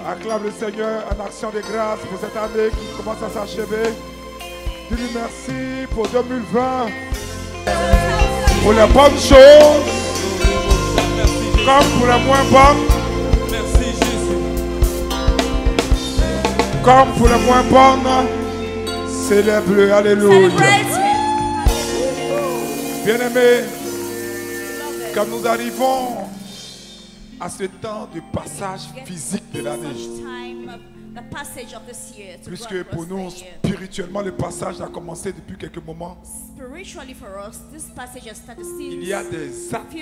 Acclame le Seigneur en action de grâce pour cette année qui commence à s'achever. Dis-lui merci pour 2020, pour les bonnes choses, comme pour les moins bonnes. Merci Jésus. Comme pour les moins bonnes, célèbre-le. Alléluia. Bien-aimés, quand nous arrivons à ce temps de passage physique de l'année, puisque pour nous, spirituellement, le passage a commencé depuis quelques moments. Il y a des actes,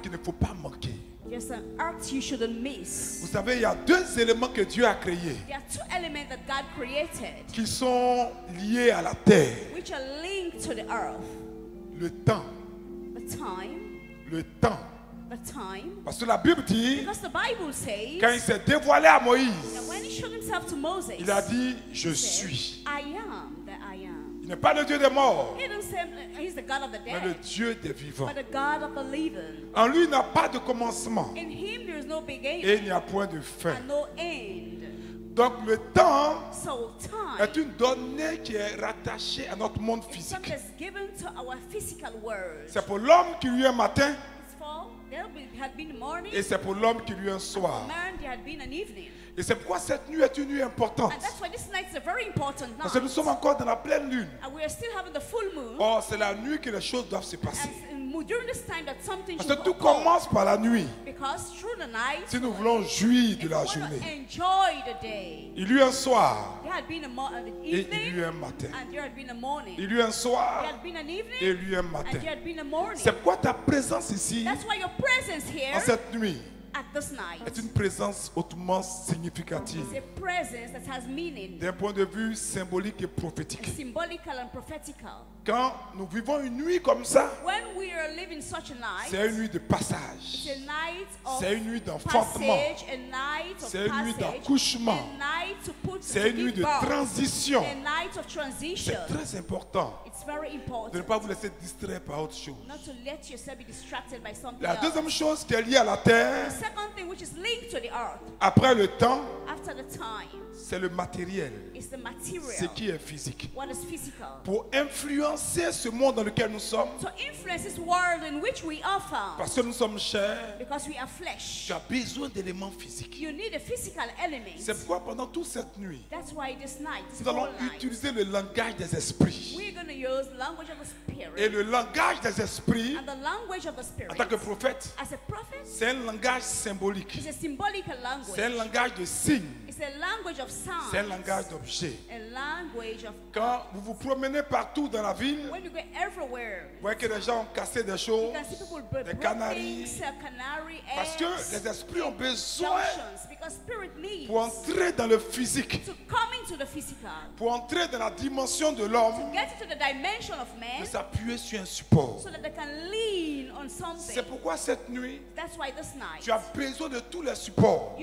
qu'il ne faut pas manquer. Vous savez, il y a deux éléments que Dieu a créés qui sont liés à la terre. Le temps. Le temps. Parce que la Bible dit, quand il s'est dévoilé à Moïse, il a dit, je suis. Il n'est pas le Dieu des morts, mais le Dieu des vivants. En lui, il n'a pas de commencement et il n'y a point de fin. Donc le temps est une donnée qui est rattachée à notre monde physique. C'est pour l'homme qui lui est un matin et c'est pour l'homme qui lui est un soir. Et c'est pourquoi cette nuit est une nuit importante. Parce que nous sommes encore dans la pleine lune. Or, c'est la nuit que les choses doivent se passer. Parce que tout commence par la nuit. Si nous voulons jouir de la journée, il y eut un soir et il y eut un matin. Il y eut un soir et il y eut un matin. C'est pourquoi ta présence ici, en cette nuit, est une présence hautement significative d'un point de vue symbolique et prophétique. Quand nous vivons une nuit comme ça, c'est une nuit de passage, c'est une nuit d'enfantement, c'est une nuit d'accouchement, c'est une nuit de transition. C'est très important de ne pas vous laisser distraire par autre chose. La deuxième chose qui est liée à la terre, après le temps, c'est le matériel, ce qui est physique. Pour influencer ce monde dans lequel nous sommes, parce que nous sommes chers, tu as besoin d'éléments physiques. C'est pourquoi pendant toute cette nuit, nous allons utiliser le langage des esprits. Et le langage des esprits, en tant que prophète, c'est un langage symbolique. C'est un langage de signes. C'est un langage d'objets. Quand vous vous promenez partout dans la ville, vous voyez que les gens ont cassé des choses, des canaries, parce que les esprits ont besoin, pour entrer dans le physique, pour entrer dans la dimension de l'homme, de s'appuyer sur un support. C'est pourquoi cette nuit, tu as besoin de tous les supports.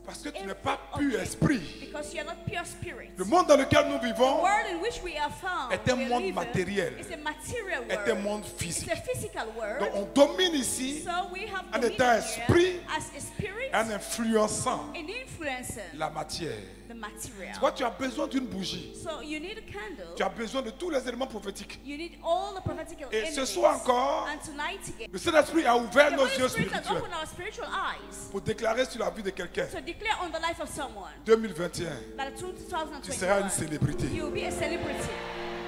Parce que tu n'es pas pur esprit. Le monde dans lequel nous vivons est un monde matériel, est un monde physique. Donc on domine ici en étant esprit, en influençant la matière. Tu vois, tu as besoin d'une bougie. Tu as besoin de tous les éléments prophétiques. Et ce soir encore, le Saint-Esprit a ouvert nos yeux spirituels pour déclarer sur la vie de quelqu'un. 2021, tu seras une célébrité.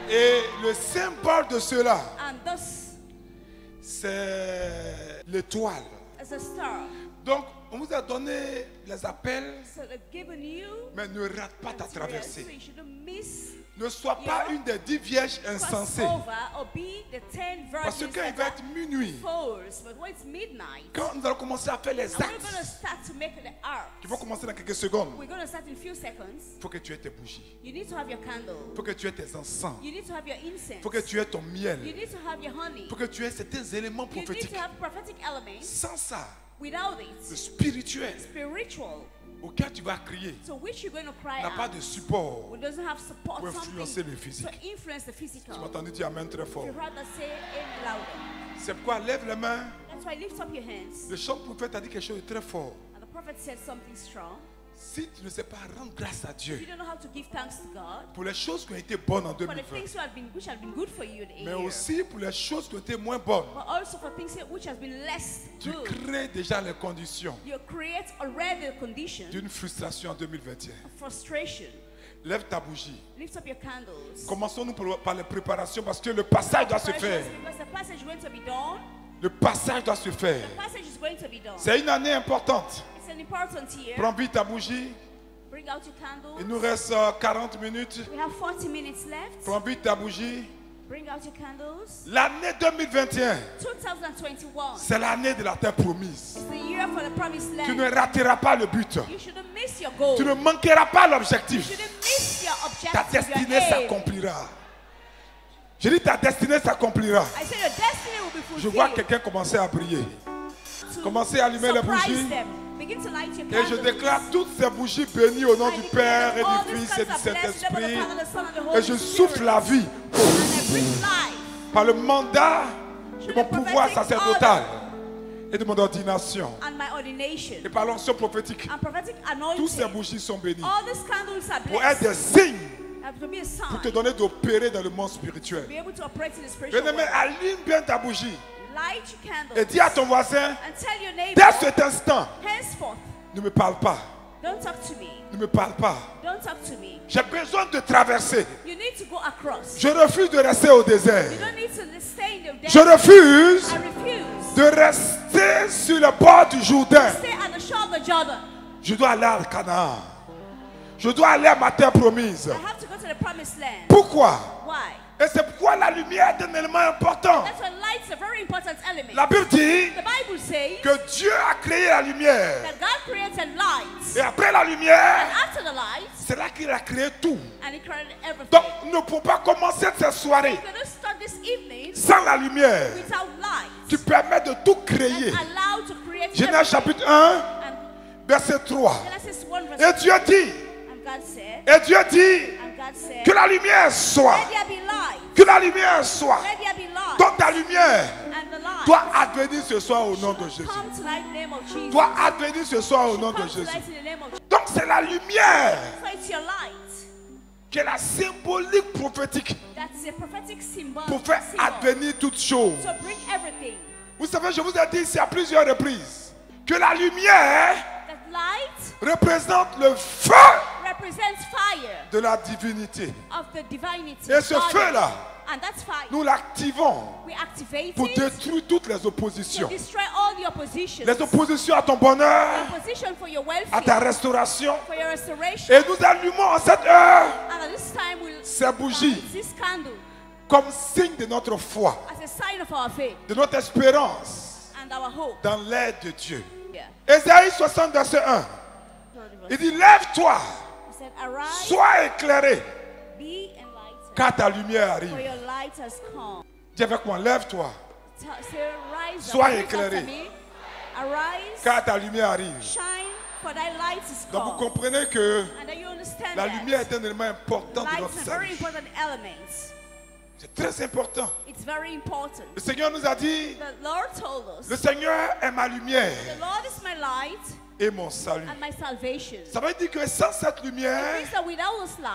Et le symbole de cela, c'est l'étoile. Donc, on vous a donné les appels, mais ne rate pas ta traversée. Ne sois pas une des 10 vierges insensées. Parce que quand il va être minuit, quand nous allons commencer à faire les actes, qui vont commencer dans quelques secondes, il faut que tu aies tes bougies. Il faut que tu aies tes encens. Il faut que tu aies ton miel. Il faut que tu aies certains éléments prophétiques. Sans ça, le spirituel auquel tu vas crier n'a pas de support pour influencer le physique. Tu m'as entendu dire amen très fort. C'est pourquoi lève les mains That's why lift up your hands. Le chant prophète a dit quelque chose de très fort. And the prophet said something strong. Si tu ne sais pas rendre grâce à Dieu pour les choses qui ont été bonnes en 2020, mais aussi pour les choses qui ont été moins bonnes, tu crées déjà les conditions d'une frustration en 2021. Lève ta bougie. Commençons-nous par les préparations parce que le passage doit se faire. Le passage doit se faire. C'est une année importante. Prends vite ta bougie. Il nous reste 40 minutes. Prends vite ta bougie. L'année 2021, c'est l'année de la terre promise. Tu ne rateras pas le but. Tu ne manqueras pas l'objectif. Ta destinée s'accomplira. Je dis ta destinée s'accomplira. Je vois quelqu'un commencer à prier. Commencez à allumer les bougies. Et je déclare toutes ces bougies bénies au nom du Père et du Fils et du Saint-Esprit. Et je souffle la vie par le mandat de mon pouvoir sacerdotal et de mon ordination. Et par l'onction prophétique, toutes ces bougies sont bénies pour être des signes pour te donner d'opérer dans le monde spirituel. Bien-aimé, allume bien ta bougie. Et dis à ton voisin, dès cet instant, ne me parle pas. Ne me parle pas. J'ai besoin de traverser. Je refuse de rester au désert. Je refuse de rester sur le bord du Jourdain. Je dois aller à Canaan. Je dois aller à ma terre promise. Pourquoi? Et c'est pourquoi la lumière est un élément important. La Bible dit que Dieu a créé la lumière. Et après la lumière, c'est là qu'il a créé tout. Donc nous ne pouvons pas commencer cette soirée sans la lumière qui permet de tout créer. Genèse chapitre 1, verset 3. Et Dieu dit, que la lumière soit. Que la lumière soit. Donc ta lumière doit advenir ce soir au nom de Jésus. Doit advenir ce soir au nom de Jésus. Donc c'est la lumière qui est la symbolique prophétique pour faire advenir toutes choses. Vous savez, je vous ai dit ici à plusieurs reprises que la lumière représente le feu de la divinité. Et ce feu-là, nous l'activons pour détruire toutes les oppositions. Les oppositions à ton bonheur, à ta restauration. Et nous allumons en cette heure ces bougies comme signe de notre foi, de notre espérance dans l'aide de Dieu. Ésaïe 60, verset 1. Il dit, lève-toi, sois éclairé, car ta lumière arrive. Dis avec moi, lève-toi, sois éclairé, car ta lumière arrive. Donc vous comprenez que la lumière est un élément important de notre salut. C'est très important. Le Seigneur nous a dit, le Seigneur est ma lumière et mon salut. Ça veut dire que sans cette lumière,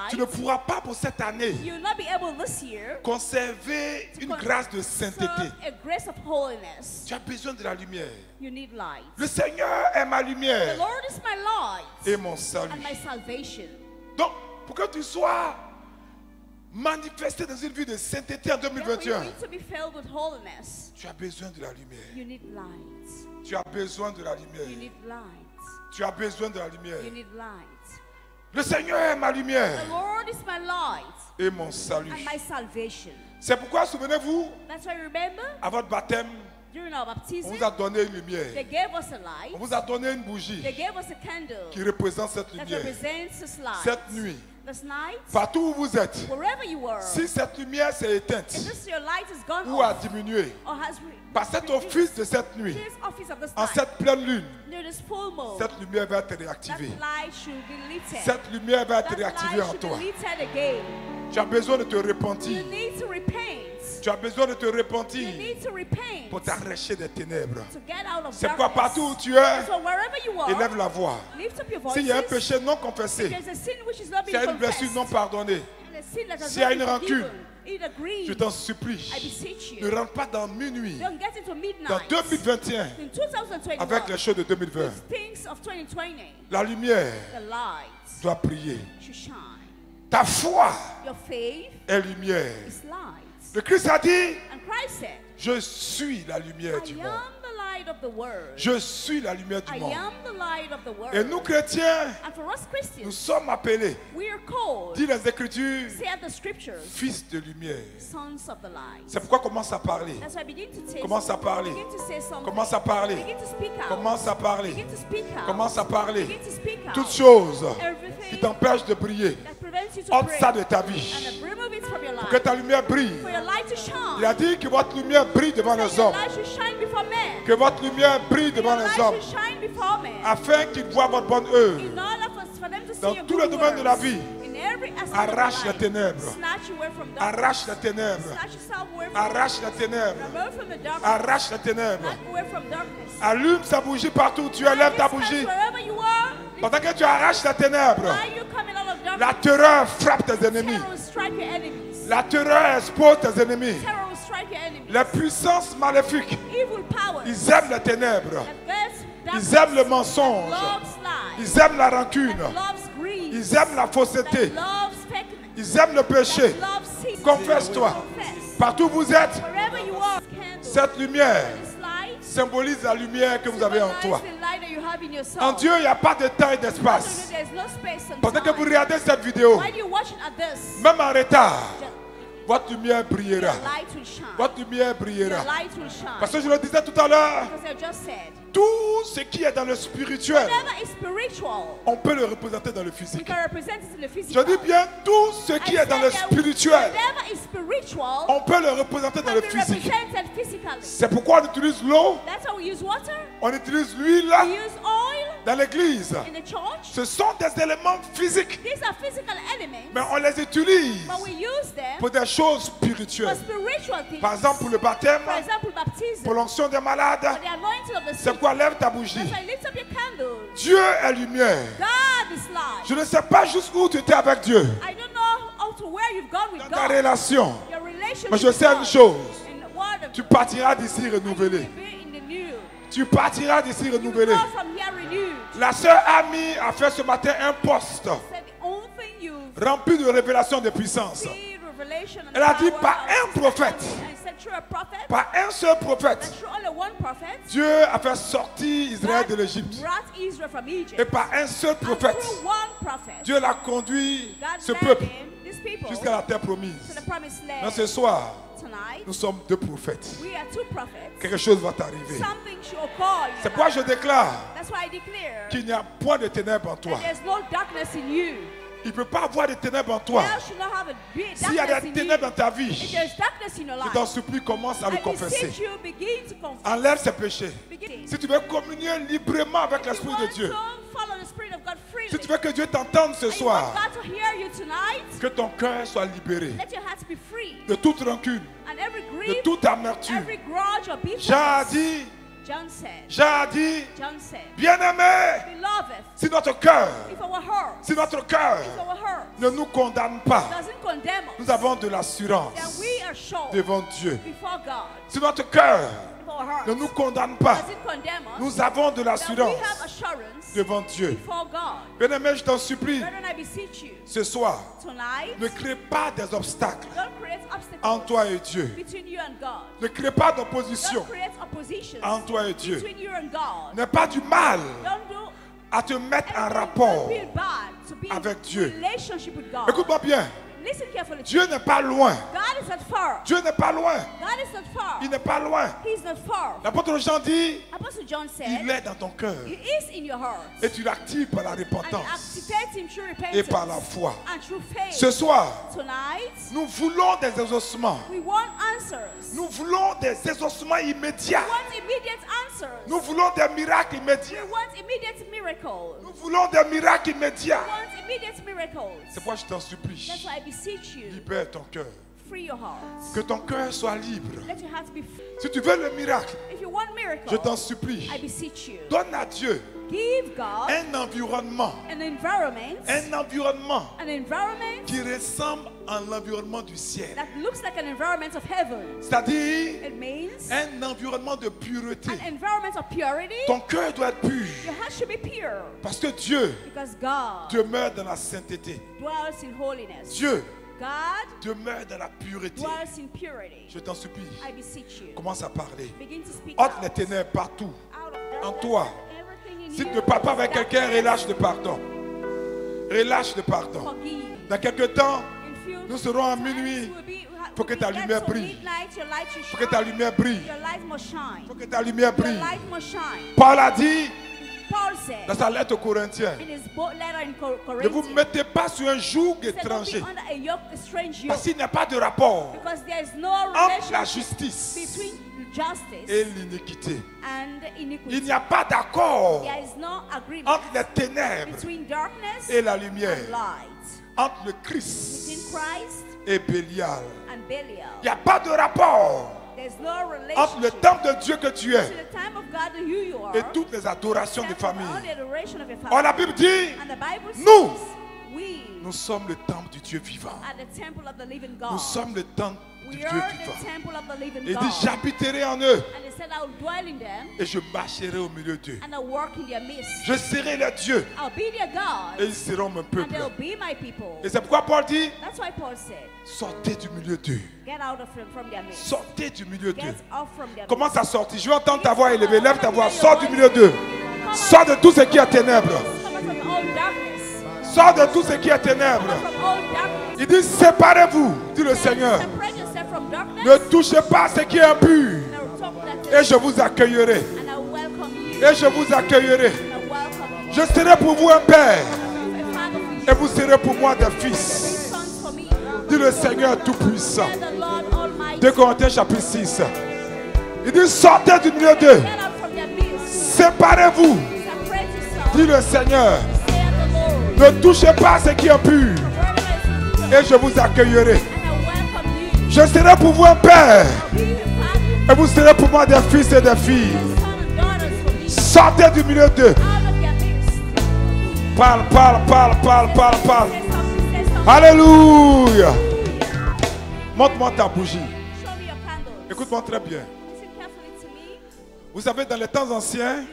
tu ne pourras pas pour cette année conserver une grâce de sainteté. Tu as besoin de la lumière. Le Seigneur est ma lumière et mon salut. Donc, pour que tu sois manifesté dans une vie de sainteté en 2021, tu as besoin de la lumière. Tu as besoin de la lumière. Tu as besoin de la lumière. Le Seigneur est ma lumière et mon salut. C'est pourquoi, souvenez-vous, à votre baptême, on vous a donné une lumière. On vous a donné une bougie qui représente cette lumière. Cette nuit, partout où vous êtes, si cette lumière s'est éteinte ou a diminué, par cet office de cette nuit, en cette pleine lune, cette lumière va être réactivée. Cette lumière va être réactivée en toi. Tu as besoin de te repentir. Tu as besoin de te repentir pour t'arracher des ténèbres. C'est pourquoi partout où tu es, élève la voix. S'il y a un péché non confessé, s'il y a une blessure non pardonnée, s'il y a une rancune, je t'en supplie, ne rentre pas dans minuit, dans 2021, avec les choses de 2020. La lumière doit briller. Ta foi est lumière. Le Christ a dit, je suis la lumière du monde. Je suis la lumière du monde. Et nous chrétiens, nous sommes appelés, dit les Écritures, fils de lumière. C'est pourquoi commence à parler. Commence à parler. Commence à parler. Commence à parler. Commence à parler. Toutes choses qui t'empêchent de briller, ôte ça de ta vie. Pour que ta lumière brille. Il a dit que votre lumière brille devant les hommes. Que votre lumière brille devant les hommes, afin qu'ils voient votre bonne œuvre. Dans tous les domaines de la vie, arrache les ténèbres. Arrache les ténèbres. Arrache les ténèbres. Arrache les ténèbres. Allume sa bougie partout où tu es, lève ta bougie. Pendant que tu arraches les ténèbres, la terreur frappe tes ennemis. La terreur expose tes ennemis. Les puissances maléfiques, ils aiment les ténèbres. Ils aiment le mensonge. Ils aiment la rancune. Ils aiment la fausseté. Ils aiment le péché. Confesse-toi. Partout où vous êtes, cette lumière symbolise la lumière que vous avez en toi. En Dieu, il n'y a pas de temps et d'espace. Pendant que vous regardez cette vidéo, même en retard, votre lumière brillera. Votre lumière brillera. Parce que je le disais tout à l'heure, tout ce qui est dans le spirituel, on peut le représenter dans le physique. Je dis bien, tout ce qui est dans le spirituel, on peut le représenter dans le physique. C'est pourquoi on utilise l'eau, on utilise l'huile dans l'église. Ce sont des éléments physiques, mais on les utilise pour des choses spirituelles. Par exemple, pour le baptême, pour l'onction des malades. C'est pourquoi lève ta bougie. Dieu est lumière. Je ne sais pas jusqu'où tu étais avec Dieu dans ta relation, mais je sais une chose, tu partiras d'ici renouvelé. Tu partiras d'ici renouvelé. La sœur Ami a fait ce matin un post rempli de révélations de puissance. Elle a dit par un prophète, par un seul prophète, Dieu a fait sortir Israël de l'Égypte. Et par un seul prophète, Dieu l'a conduit, ce peuple, jusqu'à la terre promise. Donc ce soir, nous sommes deux prophètes. Quelque chose va t'arriver. C'est pourquoi je déclare qu'il n'y a point de ténèbres en toi. Il ne peut pas avoir de ténèbres en toi. S'il y a des ténèbres dans ta vie, je t'en supplie, commence à le confesser. Enlève ces péchés. Si tu veux communier librement avec l'Esprit de Dieu, si tu veux que Dieu t'entende ce soir, que ton cœur soit libéré de toute rancune, de toute amertume. Jean dit, bien-aimé, si notre cœur ne nous condamne pas, nous avons de l'assurance devant Dieu. Si notre cœur ne nous condamne pas, nous avons de l'assurance devant Dieu. Bien-aimé, je t'en supplie, ce soir, ne crée pas des obstacles entre toi et Dieu. Ne crée pas d'opposition entre toi et Dieu. N'aie pas du mal à te mettre en rapport avec Dieu. Écoute-moi bien. Dieu n'est pas loin. Dieu n'est pas loin. Il n'est pas loin. L'apôtre Jean dit, il est dans ton cœur. Et tu l'actives par la repentance et par la foi. Ce soir, nous voulons des exaucements. Nous voulons des exaucements immédiats. Nous voulons des miracles immédiats. Nous voulons des miracles immédiats. C'est pourquoi je t'en supplie. Libère ton cœur. Free your heart. Que ton cœur soit libre. Let your heart be free. Si tu veux le miracle, if you want miracle, je t'en supplie, I beseech you. donne à Dieu Give God un environnement qui ressemble à l'environnement du ciel. That looks like an environment of heaven. C'est-à-dire un environnement de pureté. An environment of purity. Ton cœur doit être pur. Your heart should be pure. Parce que Dieu God demeure dans la sainteté. Dwells in holiness. Dieu God demeure dans la pureté. Dwells in purity. Je t'en supplie. I beseech you. Commence à parler. Begin to speak ôte les ténèbres partout. En toi. Si tu ne parles pas avec quelqu'un, relâche le pardon. Relâche le pardon. Dans quelques temps, nous serons à minuit. Il faut que ta lumière brille. Il faut que ta lumière brille. Il faut que ta lumière brille. Paul a dit dans sa lettre aux Corinthiens, ne vous mettez pas sur un joug étranger. Parce qu'il n'y a pas de rapport entre la justice et l'iniquité. Il n'y a pas d'accord entre les ténèbres et la lumière, entre le Christ et Bélial. Il n'y a pas de rapport entre le temple de Dieu que tu es et toutes les adorations des familles. Or, la Bible dit, nous sommes le temple du Dieu vivant. Nous sommes le temple du Dieu vivant. Il dit, j'habiterai en eux et je marcherai au milieu d'eux. Je serai leur Dieu et ils seront mon peuple. Et c'est pourquoi Paul dit, sortez du milieu d'eux. Sortez du milieu d'eux. Commence à sortir. Je vais entendre ta voix élevée. Lève ta voix. Sors du milieu d'eux. Sors de tout ce qui est ténèbres. Sors de tout ce qui est ténèbres. Il dit, séparez-vous, dit le Seigneur. Ne touchez pas à ce qui est impur. Et je vous accueillerai. Et je vous accueillerai. Je serai pour vous un père. Et vous serez pour moi des fils. Dit le Seigneur Tout-Puissant. 2 Corinthiens chapitre 6. Il dit, sortez du milieu d'eux. Séparez-vous. Dit le Seigneur. Ne touchez pas à ce qui est impur. Et je vous accueillerai. Je serai pour vous un père. Et vous serez pour moi des fils et des filles. Sortez du milieu d'eux. Parle. Alléluia. Montre-moi ta bougie. Écoute-moi très bien. Vous savez, dans les temps anciens,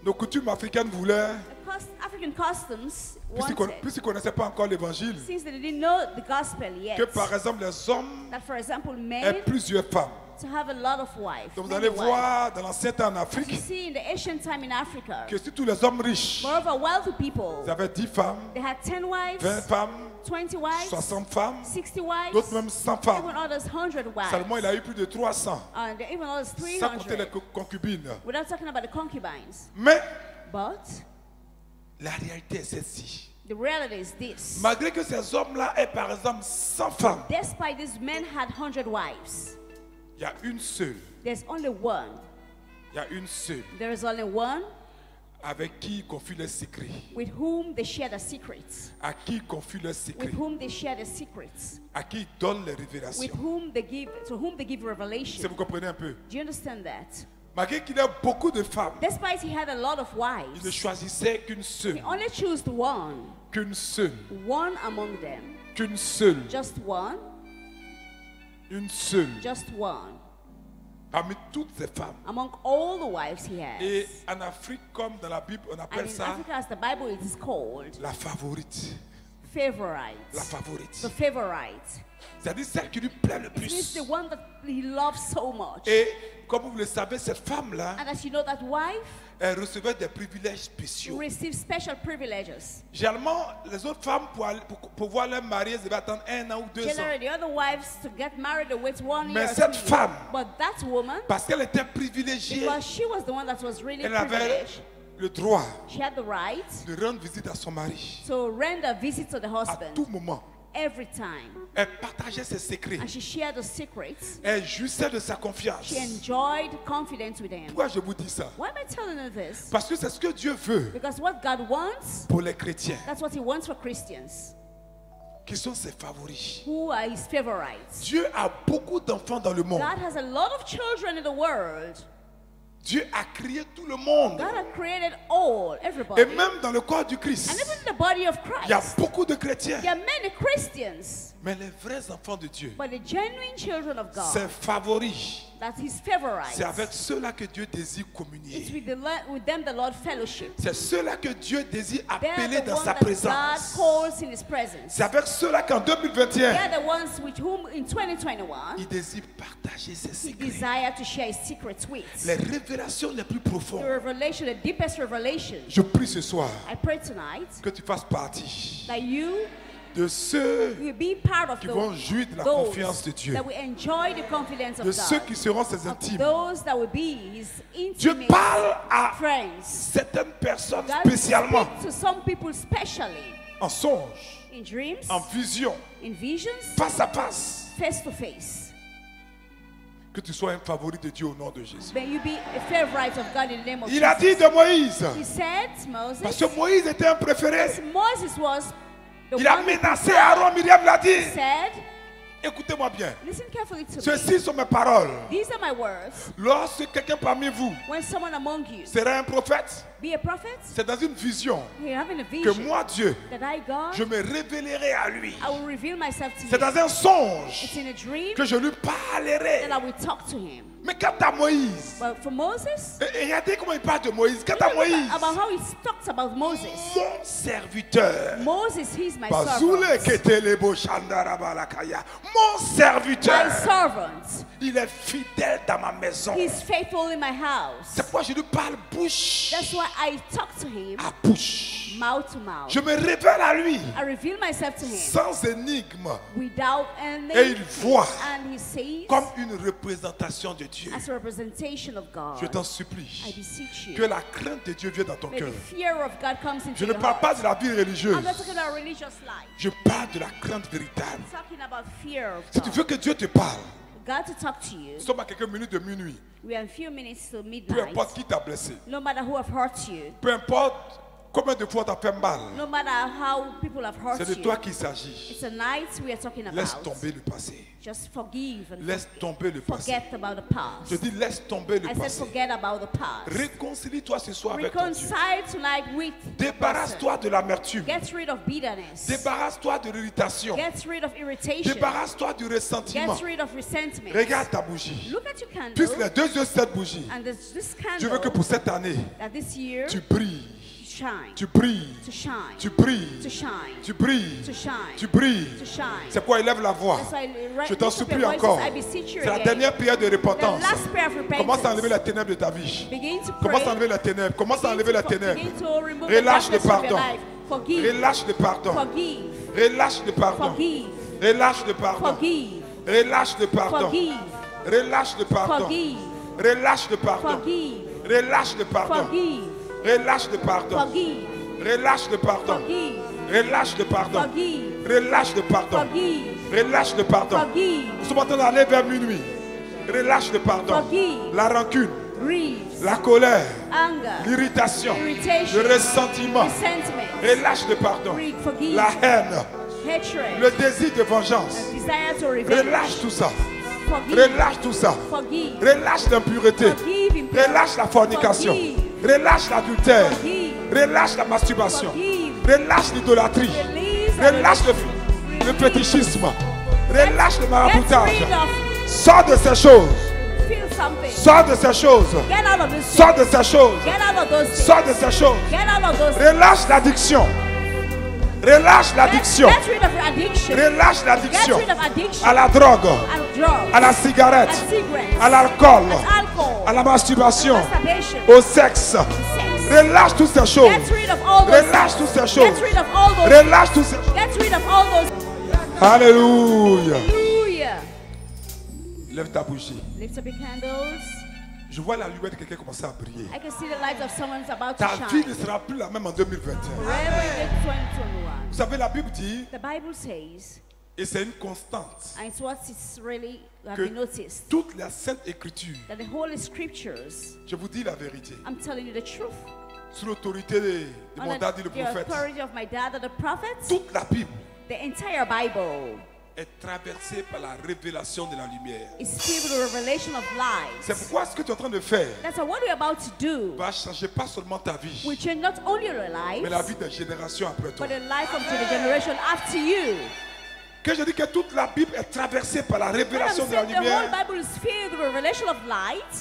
nos coutumes africaines voulaient, puisqu'ils ne connaissaient pas encore l'évangile, que par exemple les hommes aient plusieurs femmes. Donc vous allez voir dans l'ancien temps en Afrique que si tous les hommes riches, ils avaient 10 femmes, 20 femmes, 60 femmes, d'autres même 100 femmes. Salomon, il a eu plus de 300. Sans compter les concubines. Mais la réalité est celle-ci. Malgré que ces hommes-là aient par exemple 100 femmes, despite these men had 100 wives, il y a une seule. There's only one. Il y a une seule. There is only one. Avec qui ils confient leurs secrets. With whom they share the secrets. À qui ils confient leurs secrets. With whom they share the secrets. À qui ils donnent les révélations. With whom they give, to whom they give revelation. Si vous comprenez un peu. Do you understand that? Malgré qu'il ait beaucoup de femmes, despite he had a lot of wives, il ne choisissait qu'une seule. He only chose one. Qu'une seule. One among them. Qu'une seule. Just one. Une seule. Just one. Parmi toutes ces femmes. Among all the wives he has. Et en Afrique, comme dans la Bible, on appelle ça Africa, as the Bible it is called, la favorite. Favorite. La favorite. The favorite. C'est-à-dire celle qui lui plaît le plus. It's the one that he loves so much. Et comme vous le savez, cette femme-là, and as you know, that wife, elle recevait des privilèges spéciaux. Received special privileges. Généralement, les autres femmes, pour voir leur mari, elles devaient attendre 1 an ou 2 ans. Generally, the other wives to get married they wait 1 year. Mais cette femme, but that woman, parce qu'elle était privilégiée, because she was the one that was really elle avait le droit she had the right de rendre visite à son mari. To render visit to the husband. À tout moment. Every time. Elle partageait ses secrets. And she shared the secrets. Elle jouissait de sa confiance. She enjoyed confidence with him. Pourquoi je vous dis ça? Why am I telling you this? Parce que c'est ce que Dieu veut. Because what God wants, pour les chrétiens. That's what He wants for Christians. qui sont ses favoris. Who are his favorites. Dieu a beaucoup d'enfants dans le monde. God has a lot of children in the world. Dieu a créé tout le monde. God has created all, everybody. Et même dans le corps du Christ, and even in the body of Christ, il y a beaucoup de chrétiens. There are many Christians. Mais les vrais enfants de Dieu, but the genuine children of God, ses favoris, that's his favorites. C'est avec ceux-là que Dieu désire communier. It's with them the Lord fellowship. C'est ceux-là que Dieu désire appeler dans sa God présence. calls in his presence. C'est avec ceux-là qu'en 2021, they are the ones with whom in 2021, il désire partager ses secrets. He desire to share his secrets with. Les révélations les plus profondes. The revelation, the deepest revelation. Je prie ce soir I pray tonight que tu fasses partie that you de ceux qui vont jouir de la confiance de Dieu, de ceux qui seront ses intimes. Dieu parle à certaines personnes spécialement, en songe, en vision, face à face. Que tu sois un favori de Dieu au nom de Jésus. Il a dit de Moïse, parce que Moïse était un préféré. Il a menacé Aaron, Myriam l'a dit. Écoutez-moi bien. Ceci sont mes paroles. These are my words. Lorsque quelqu'un parmi vous sera un prophète, c'est dans une vision que moi, Dieu, je me révélerai à lui. C'est dans un songe que je lui parlerai. Mais quant à Moïse, et regardez comment il parle de Moïse. Quant à Moïse, mon serviteur, mon serviteur, il est fidèle dans ma maison. C'est pourquoi je lui parle bouche à bouche. Mouth to mouth. Je me révèle à lui sans énigme. Et il voit comme une représentation de Dieu. Je t'en supplie que la crainte de Dieu vienne dans ton cœur. Je ne parle pas de la vie religieuse. Je parle de la crainte véritable. Si tu veux que Dieu te parle, God to talk to you. Nous sommes à quelques minutes de minuit. We are a few minutes to midnight. Peu importe qui t'a blessé. No matter who have hurt you. Peu importe combien de fois t'as fait mal. No matter how people have hurt you. C'est de toi qu'il s'agit. It's a night we are talking about. Laisse tomber le passé. Just forgive and laisse tomber le passé. Forget about the past. Je dis laisse tomber le passé. I said forget about the past. Réconcilie-toi ce soir avec ton Dieu. Reconcile tonight with Débarrasse-toi de l'amertume. Get rid of bitterness. Débarrasse-toi de l'irritation. Get rid of irritation. Débarrasse-toi du ressentiment. Get rid of resentment. Regarde ta bougie. Look at your candle. Puisse les 2 yeux cette bougie. And this candle, je veux que pour cette année, that this year, tu brilles. Shine. Tu brilles. To shine. Tu brilles. To shine. Tu brilles. To shine. Tu brilles. To shine. C'est quoi? Élève la voix. Je t'en supplie encore. C'est la dernière prière de repentance. Commence à enlever la ténèbre de ta vie. Commence à enlever la ténèbre. Commence à enlever la ténèbre. Relâche le pardon. Relâche le pardon. Relâche le pardon. Relâche le pardon. Relâche le pardon. Relâche le pardon. Relâche le pardon. Relâche le pardon. Relâche le pardon. Relâche le pardon. Relâche le pardon. Relâche le pardon. Relâche le pardon. Nous sommes en train d'aller vers minuit. Relâche le pardon. La rancune. La colère. L'irritation. Le ressentiment. Relâche le pardon. La haine. Le désir de vengeance. Relâche tout ça. Relâche tout ça. Relâche l'impureté. Relâche la fornication. Relâche l'adultère. Relâche la masturbation. Relâche l'idolâtrie. Relâche le fétichisme. Relâche le maraboutage. Sors de ces choses. Sors de ces choses. Sors de ces choses. Sors de ces choses. Relâche l'addiction. Relâche l'addiction. Relâche l'addiction à la drogue, à la cigarette, à l'alcool, à la masturbation, au sexe. Relâche toutes ces choses. Relâche toutes ces choses. Relâche toutes ces choses. Alléluia. Lève ta bougie. Je vois la lumière de quelqu'un commencer à briller. Ta vie ne sera plus la même en 2021. Vous savez, la Bible dit, et c'est une constante, que toutes les saintes écritures, je vous dis la vérité, sous l'autorité de mon dad et le prophète, toute la Bible The entire Bible est traversé par la révélation de la lumière. C'est pourquoi ce que tu es en train de faire va changer pas seulement ta vie, mais la vie des générations après toi. Que je dis que toute la Bible est traversée par la révélation de la lumière.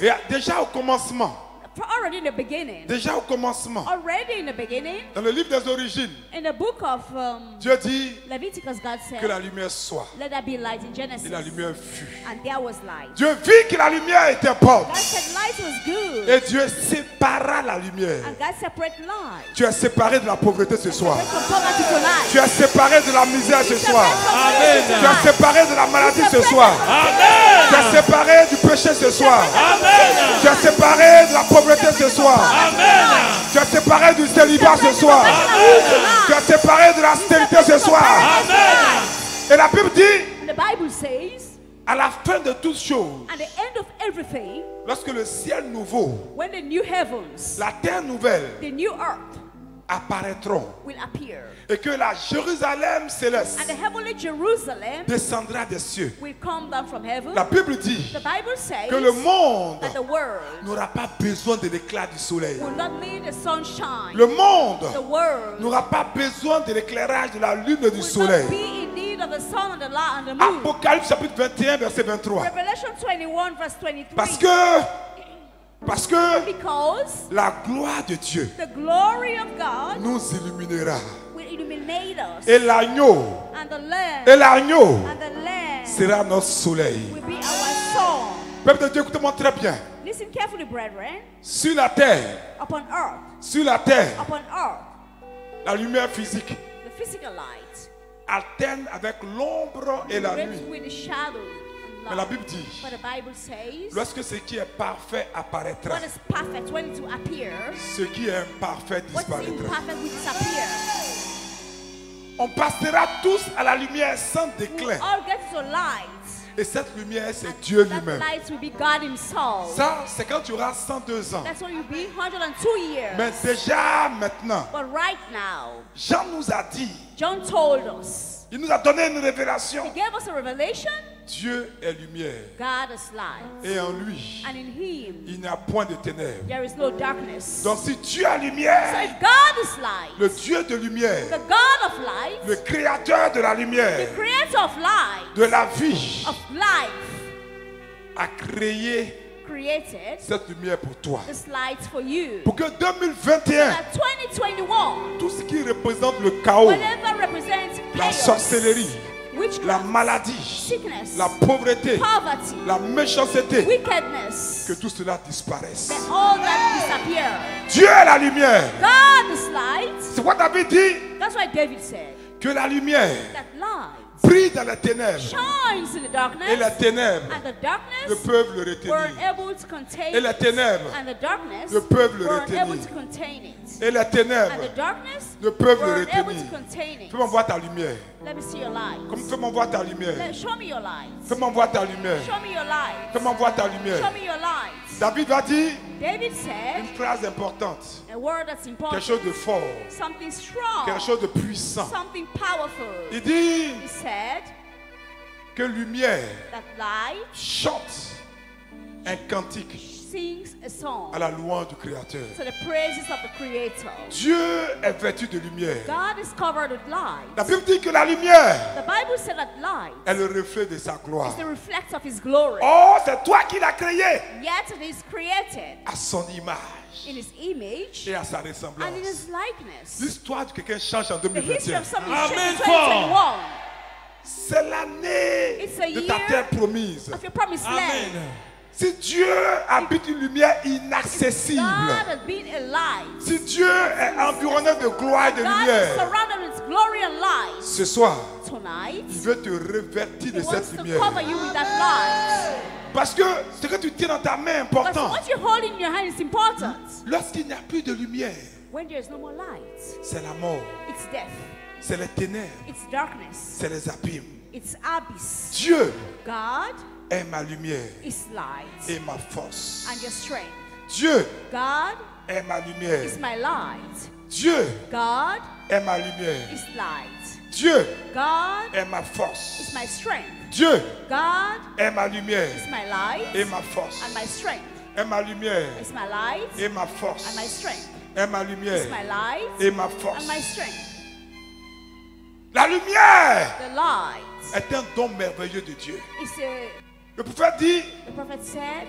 Et déjà au commencement, already in the beginning. Déjà au commencement. Already in the beginning. Dans le livre des origines. In the book of Dieu dit Leviticus, God said, que la lumière soit. Let there be light in Genesis. Et la lumière fut. And there was light. Dieu vit que la lumière était bonne. God said light was good. Et Dieu sépara la lumière. And God separated light. Tu es séparé de la pauvreté ce soir. Tu es séparé de la misère ce soir. Amen. Tu es séparé de la maladie ce soir. Amen. Tu es séparé du péché ce soir. Amen. Tu es séparé de la pauvreté ce soir. Amen. Tu es séparé du célibat ce soir. Amen. Tu es séparé de la stérilité ce soir. Amen. Et la Bible dit, the Bible says, à la fin de toutes choses, at the end of everything, lorsque le ciel nouveau, when the new heavens, la terre nouvelle, the new earth, apparaîtront, will appear, et que la Jérusalem céleste and the heavenly Jerusalem descendra des cieux. Will come down from heaven. La Bible dit the Bible says que le monde n'aura pas besoin de l'éclat du soleil. Will not need the sunshine. Le monde n'aura pas besoin de l'éclairage de la lune et du soleil. Not be in need of the sun and the moon. Apocalypse chapitre 21 verset 23. Revelation 21 verse 23. Parce que la gloire de Dieu nous illuminera. Et l'agneau sera notre soleil. Peuple de Dieu, écoutez-moi très bien. Listen carefully, brethren. Sur la terre, upon earth, la lumière physique the physical light alterne avec l'ombre et la nuit. With the shadow. Mais la Bible dit, lorsque ce qui est parfait apparaîtra, ce qui est imparfait disparaîtra. On passera tous à la lumière sans déclin. Et cette lumière, c'est Dieu lui-même. Ça, c'est quand tu auras 102 ans. Mais déjà maintenant, Jean nous a dit, il nous a donné une révélation. Dieu est lumière. Et en lui, il n'y a point de ténèbres. Donc si Dieu est lumière, le Dieu de lumière, le créateur de la lumière, de la vie, a créé cette lumière pour toi. Pour que 2021, tout ce qui représente le chaos, la sorcellerie, la maladie, la pauvreté, la méchanceté, que tout cela disparaisse. Dieu est la lumière. C'est what David dit. Que la lumière brille dans les ténèbres. Et les ténèbres ne peuvent le retenir. Et les ténèbres ne peuvent le retenir. Et les ténèbres ne peuvent le retenir. Fais-moi voir ta lumière. Fais-moi voir ta lumière. Fais-moi voir ta lumière. Fais-moi voir ta lumière. David va dire une phrase importante. Quelque chose de fort. Quelque chose de puissant. Il dit que lumière chante un cantique à la louange du Créateur. Dieu est vêtu de lumière. La Bible dit que la lumière est le reflet de sa gloire. Oh, c'est toi qui l'as créé à son image et à sa ressemblance. L'histoire de quelqu'un change en 2021. Amen. C'est l'année de ta terre promise. Amen. Si Dieu habite une lumière inaccessible, si Dieu est environné de gloire et de lumière, ce soir, il veut te revêtir de cette lumière. Parce que ce que tu tiens dans ta main est important. Lorsqu'il n'y a plus de lumière, c'est la mort, c'est les ténèbres, c'est les abîmes. Dieu est ma lumière et ma force. Dieu est ma lumière Dieu God est ma lumière. Is light. Dieu God est ma force. Is my strength. Dieu God est ma lumière is my light et ma force. And my strength. Est ma lumière is my light et ma force. And my strength. Est ma lumière is my light et ma force. And my strength. La lumière The light est un don merveilleux de Dieu. Le prophète dit, the prophet said,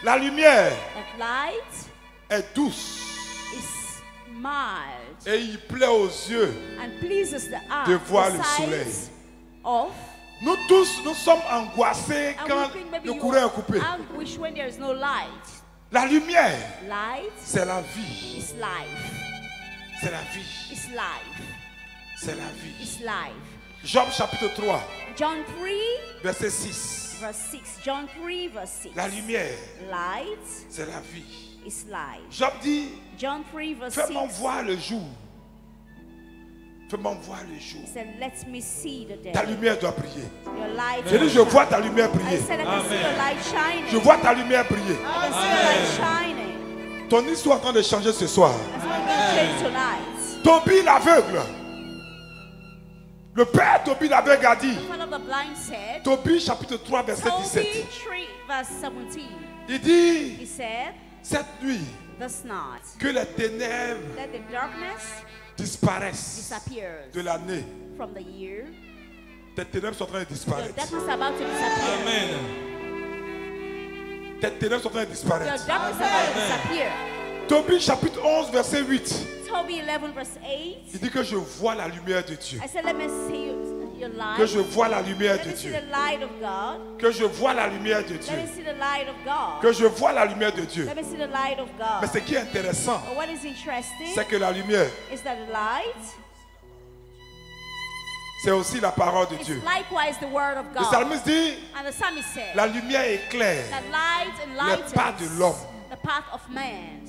la lumière that light est douce is mild et il plaît aux yeux and pleases the eye, de voir le soleil. Nous tous, nous sommes angoissés quand le courant est coupé. When there is no light. La lumière, c'est la vie. It's life. C'est la vie. It's life. C'est la vie. It's life. Job chapitre 3. John 3. Verset 6. Verse 6. John 3 verse 6. La lumière. Light. C'est la vie. It's life. Job dit. John 3 verse 6. Fais-moi voir le jour. Fais-moi voir le jour. Said, let me see the day. Ta lumière doit briller. Your light. J'ai dit, je vois ta lumière briller. I said, I can see your light shining. Je vois ta lumière briller. I can see your light shining. Ton histoire est en train de changer ce soir. Change tonight. Tobie l'aveugle. Le père Tobie l'aveugle a dit. Tobie chapitre 3 verset 17. Il dit. He said, cette nuit. This night, que les ténèbres disparaissent de l'année. Tes ténèbres sont en train de disparaître. Amen. Tes ténèbres sont en train de disparaître. Tobie chapitre 11 verset 8. Tobie 11 verse 8. Il dit que je vois la lumière de Dieu. I said, let me see your light. Que je vois la lumière de Let me see Dieu. the light of God. Que je vois la lumière de Dieu. Let me see the light of God. Que je vois la lumière de Dieu. Let me see the light of God. Mais ce qui est intéressant, what is interesting c'est que la lumière, is that the light, c'est aussi la parole de Dieu. Likewise the word of God. Le psalmiste dit, and the psalmist said, la lumière éclaire les pas de l'homme. The path of man.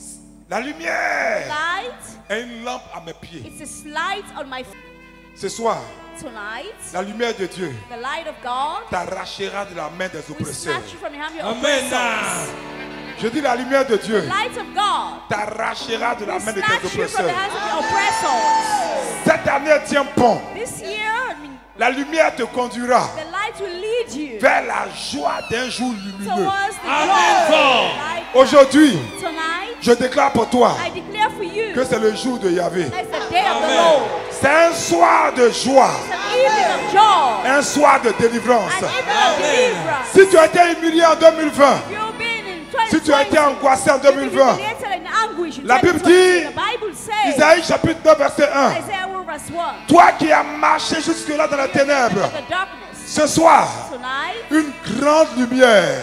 La lumière light est une lampe à mes pieds. It's a light on my feet. Ce soir, tonight, la lumière de Dieu the light of God t'arrachera de la main des oppresseurs. Amen. Je dis la lumière de Dieu t'arrachera de la main de tes oppresseurs. Cette année tient bon. La lumière te conduira vers la joie d'un jour lumineux. Amen. Aujourd'hui, je déclare pour toi que c'est le jour de Yahvé. C'est un soir de joie, un soir de délivrance. Si tu as été humilié en 2020, si tu as été angoissé en 2020, la Bible dit, Isaïe chapitre 9 verset 1, toi qui as marché jusque-là dans la ténèbres, ce soir, une grande lumière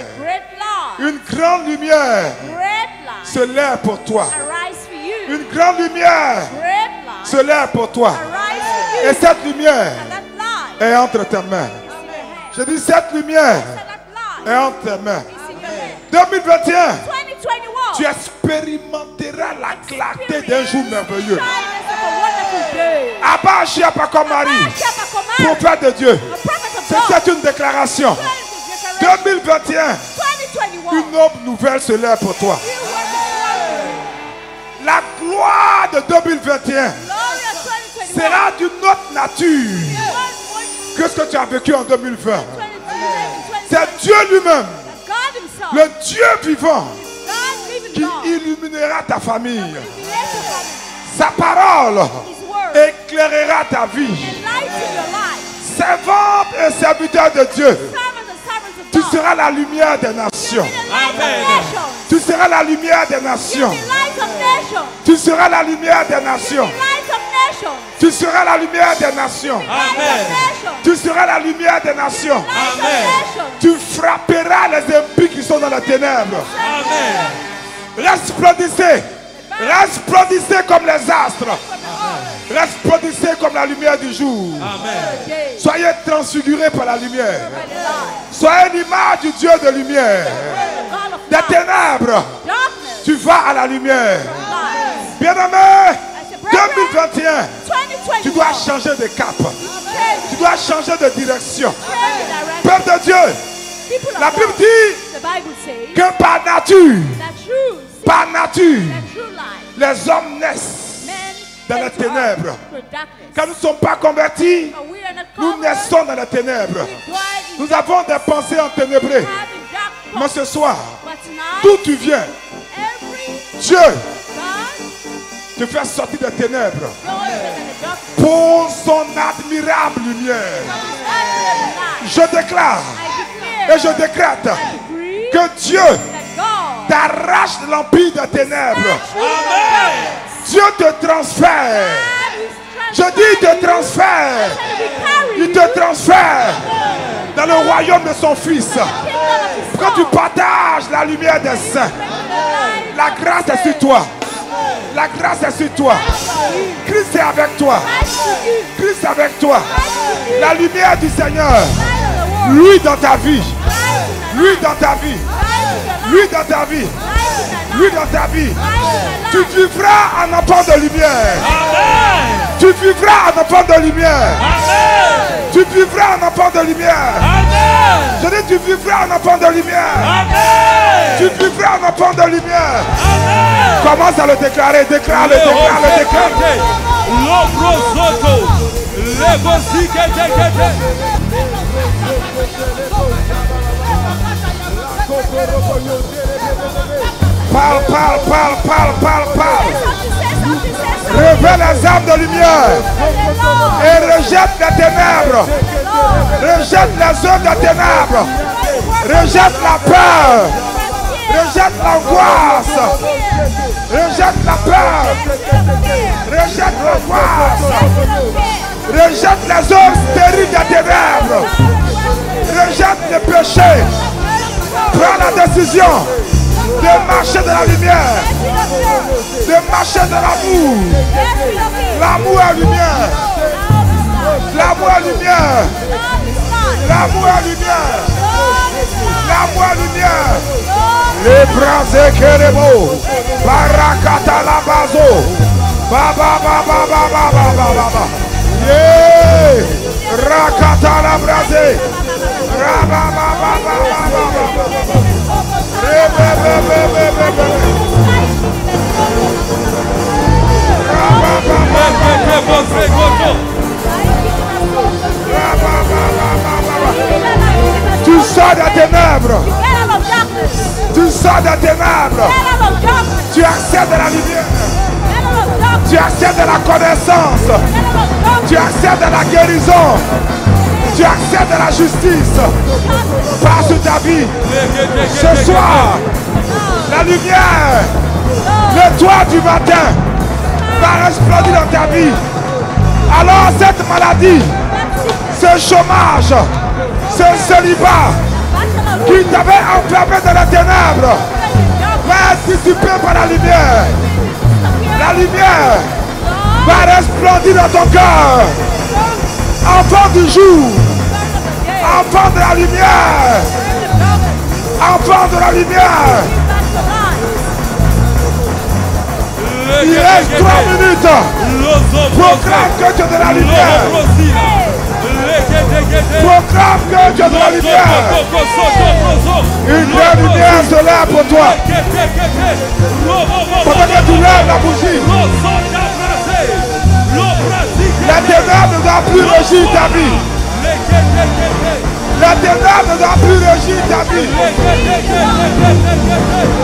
se lève pour toi. Une grande lumière se lève pour toi. Et cette lumière est entre tes mains. Je dis cette lumière est entre tes mains. 2021, tu expérimenteras la clarté d'un jour merveilleux. Abba Chiapa comme Marie, prophète de Dieu. C'est une déclaration. 2021, une autre nouvelle se lève pour toi. La gloire de 2021 sera d'une autre nature que ce que tu as vécu en 2020. C'est Dieu lui-même, le Dieu vivant, qui illuminera ta famille. Sa parole éclairera ta vie. Servante et serviteur de Dieu, tu seras la lumière des nations. Amen. Tu seras la lumière des nations. Tu seras la lumière des nations. Tu seras la lumière des nations. Amen. Tu seras la lumière des nations. Amen. Tu frapperas les impies qui sont dans les ténèbres. Amen. Resplendissez. Resplendissez comme les astres. Resplendissez comme la lumière du jour. Amen. Soyez transfigurés par la lumière. Soyez l'image du Dieu de lumière. Des ténèbres, tu vas à la lumière. Bien-aimé, 2021, tu dois changer de cap. Tu dois changer de direction. Peuple de Dieu, la Bible dit que par nature, les hommes naissent dans les ténèbres. Quand nous ne sommes pas convertis, nous naissons dans les ténèbres. Nous avons des pensées enténébrées. Mais ce soir, d'où tu viens, Dieu te fait sortir des ténèbres pour son admirable lumière. Je déclare et je décrète que Dieu t'arrache de l'empire des ténèbres. Dieu te transfère. Je dis il te transfère. Il te transfère dans le royaume de son Fils. Quand tu partages la lumière des saints, la grâce est sur toi. La grâce est sur toi. Christ est avec toi. Christ est avec toi. La lumière du Seigneur. Lui dans ta vie. Lui dans ta vie. Lui dans ta vie. Lui dans ta vie. Tu vivras en enfant de lumière. Amen. Tu vivras en enfant de lumière. Amen. Tu vivras en enfant de lumière. Amen. Je dis tu vivras en enfant de lumière. Amen. Tu vivras en enfant de lumière. Amen. Commence à le déclarer. Déclare-le, déclare-le, déclare-le. Parle, parle, parle, parle, parle, parle. Révèle les armes de lumière et rejette les ténèbres. Rejette les œuvres des ténèbres. Rejette la peur. Rejette l'angoisse. Rejette la peur. Rejette l'angoisse. Rejette les œuvres stériles des ténèbres. Rejette les péchés. Prends la décision de marcher dans la lumière, de marcher dans l'amour. L'amour est lumière. L'amour est lumière. L'amour est lumière. L'amour est lumière. Les bras équerebo, barakata la bazo, baba baba baba baba baba. Yeah, rakata la brasé, raba baba baba baba. Tu sors des ténèbres. Tu sors des ténèbres. Tu accèdes à la lumière. Tu accèdes à la connaissance. Tu accèdes à la guérison. Tu accèdes à la justice. Passe sur ta vie. Ce soir, la lumière, l'étoile du matin va resplendir dans ta vie. Alors cette maladie, ce chômage, ce célibat qui t'avait enfermé dans les ténèbres va être dissipé par la lumière. La lumière va resplendir dans ton cœur. Enfant du jour, enfant de la lumière, enfant de la lumière. Il reste 3 minutes. Proclame que tu es de la lumière. Proclame que tu es de la lumière. Une belle lumière se lève pour toi. Pendant que tu lèves la bougie, la ténèbre ne doit plus régir ta vie. La ténèbre ne doit plus régir ta vie.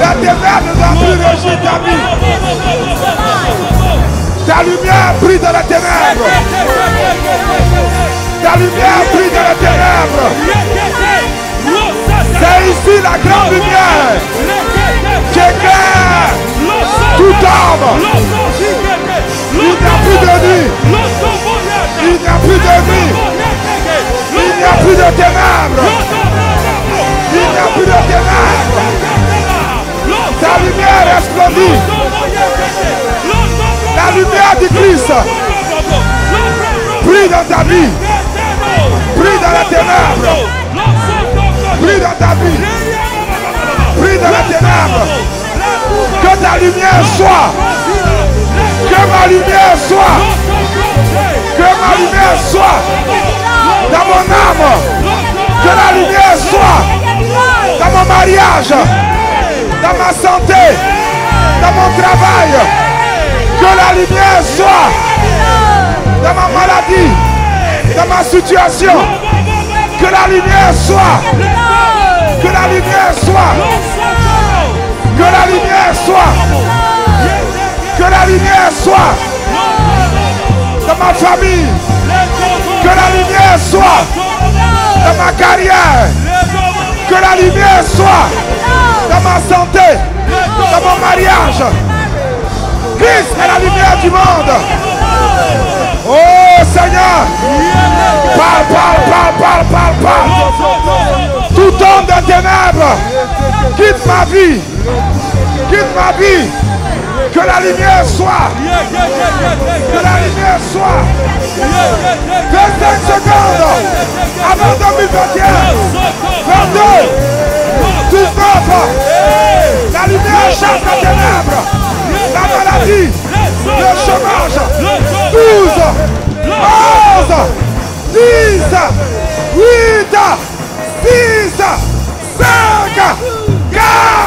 La ténèbre ne doit plus régir ta vie. Ta lumière brille dans la ténèbre. Ta lumière brille dans la ténèbre. C'est ici la grande lumière qui éclaire tout homme. Il n'y a plus de nuit. Il n'y a plus de nuit. Il n'y a plus de ténèbres. Il n'y a plus de ténèbres. Ta lumière resplendit. La lumière du Christ brille dans ta vie. Brille dans la ténèbre. Brille dans ta vie. Brille dans la ténèbre. Que ta lumière soit. Que ma lumière soit. Que ma lumière soit dans mon âme. Que la lumière soit dans mon mariage, dans ma santé, dans mon travail. Que la lumière soit dans ma maladie, dans ma situation. Que la lumière soit. Que la lumière soit. Que la lumière soit. Que la lumière soit. Dans ma famille. Que la lumière soit. Dans ma carrière. Que la lumière soit. Dans ma santé. Dans mon mariage. Christ est la lumière du monde. Oh Seigneur. Parle. Tout homme de ténèbres. Quitte ma vie. Quitte ma vie. Que la lumière soit. Que la lumière soit. 25 secondes. Avant 2021. 22. 19. La lumière chasse la ténèbres. La maladie. Le chômage. 12. 11. 10. 8. 6. 5. 4.